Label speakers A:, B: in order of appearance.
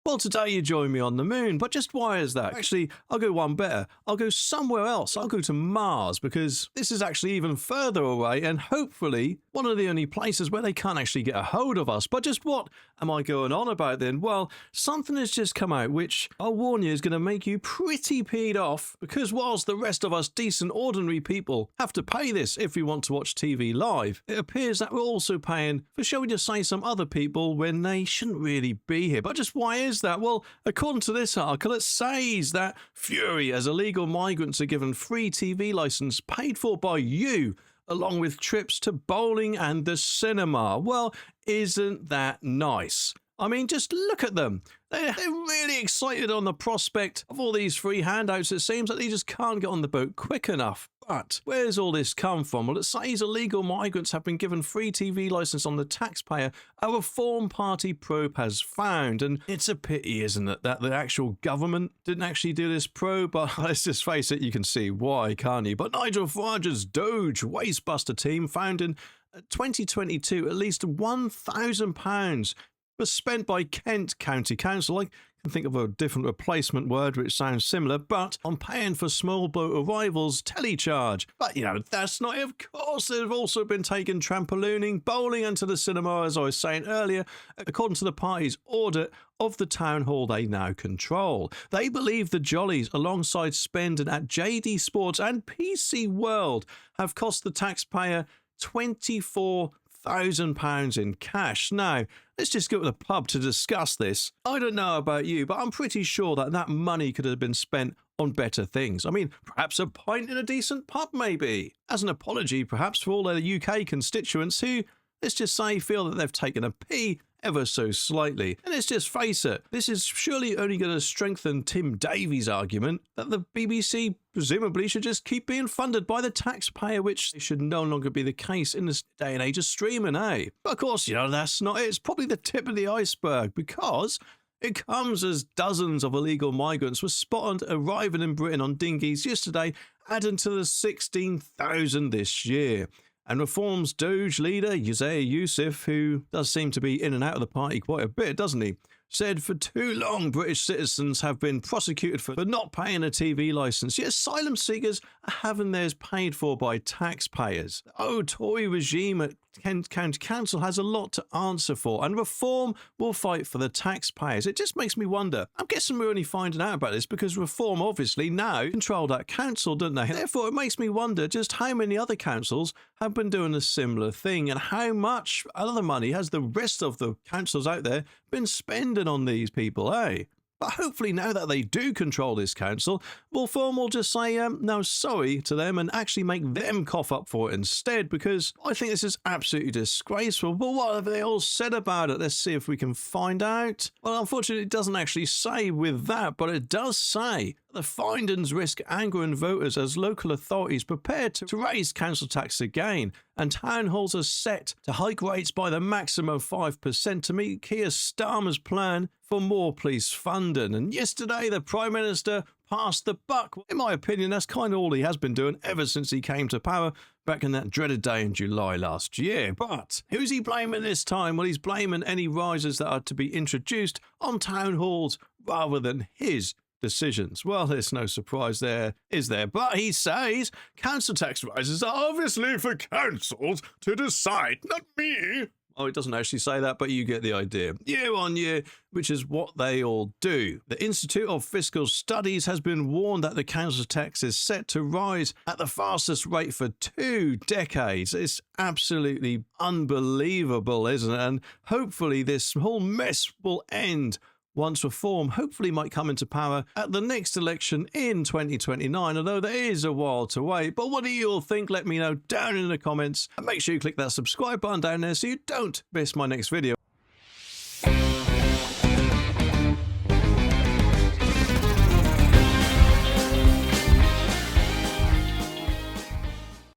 A: Well, today you join me on the moon, but just why is that? Actually, I'll go one better. I'll go somewhere else. I'll go to Mars, because this is actually even further away and hopefully one of the only places where they can't actually get a hold of us. But just what am I going on about then? Well, something has just come out which, I'll warn you, is going to make you pretty peed off, because whilst the rest of us decent ordinary people have to pay this if we want to watch TV live, it appears that we're also paying for, shall we just say, some other people when they shouldn't really be here. But just why is that? Well, according to this article, it says that Fury, as illegal migrants, are given free TV license paid for by you, along with trips to bowling and the cinema. Well, isn't that nice? I mean, just look at them. They're really excited on the prospect of all these free handouts. It seems that they just can't get on the boat quick enough. But where's all this come from? Well, it says illegal migrants have been given free TV license on the taxpayer, a Reform Party probe has found. And it's a pity, isn't it, that the actual government didn't actually do this probe? But let's just face it, you can see why, can't you? But Nigel Farage's Doge Wastebuster team found in 2022 at least £1,000 was spent by Kent County Council. I can think of a different replacement word which sounds similar, but on paying for small boat arrivals telecharge. But, you know, that's not it. Of course, they've also been taken trampolining, bowling, and to the cinema, as I was saying earlier, according to the party's audit of the town hall they now control. They believe the jollies, alongside spending at JD Sports and PC World, have cost the taxpayer £24,000 in cash. Now, let's just go to the pub to discuss this. I don't know about you, but I'm pretty sure that that money could have been spent on better things. I mean, perhaps a pint in a decent pub, maybe. As an apology, perhaps, for all their UK constituents who, let's just say, feel that they've taken a pee ever so slightly. And let's just face it, this is surely only going to strengthen Tim Davies' argument that the BBC presumably should just keep being funded by the taxpayer, which should no longer be the case in this day and age of streaming, eh? But of course, you know, that's not it. It's probably the tip of the iceberg, because it comes as dozens of illegal migrants were spotted arriving in Britain on dinghies yesterday, adding to the 16,000 this year. And Reform's Doge leader, Yazir Youssef, who does seem to be in and out of the party quite a bit, doesn't he, said for too long British citizens have been prosecuted for not paying a TV licence, yet asylum seekers are having theirs paid for by taxpayers. The Tory regime at Kent County Council has a lot to answer for, and Reform will fight for the taxpayers. It just makes me wonder. I'm guessing we're only finding out about this because Reform obviously now control that council, don't they? Therefore, it makes me wonder just how many other councils have been doing a similar thing, and how much other money has the rest of the councils out there been spending on these people, eh? But hopefully now that they do control this council, Reform will just say, no, sorry to them and actually make them cough up for it instead, because I think this is absolutely disgraceful. But what have they all said about it? Let's see if we can find out. Well, unfortunately, it doesn't actually say with that, but it does say the findings risk angering voters as local authorities prepare to raise council tax again, and town halls are set to hike rates by the maximum 5% to meet Keir Starmer's plan for more police funding. And yesterday, the Prime Minister passed the buck. In my opinion, that's kind of all he has been doing ever since he came to power back in that dreaded day in July last year. But who's he blaming this time? Well, he's blaming any rises that are to be introduced on town halls rather than his decisions. Well, there's no surprise there, is there? But he says council tax rises are obviously for councils to decide, not me. Oh, it doesn't actually say that, but you get the idea. Year on year, which is what they all do. The Institute of Fiscal Studies has been warned that the council tax is set to rise at the fastest rate for 2 decades. It's absolutely unbelievable, isn't it? And hopefully this whole mess will end once Reform hopefully might come into power at the next election in 2029, although there is a while to wait. But what do you all think? Let me know down in the comments, and make sure you click that subscribe button down there so you don't miss my next video.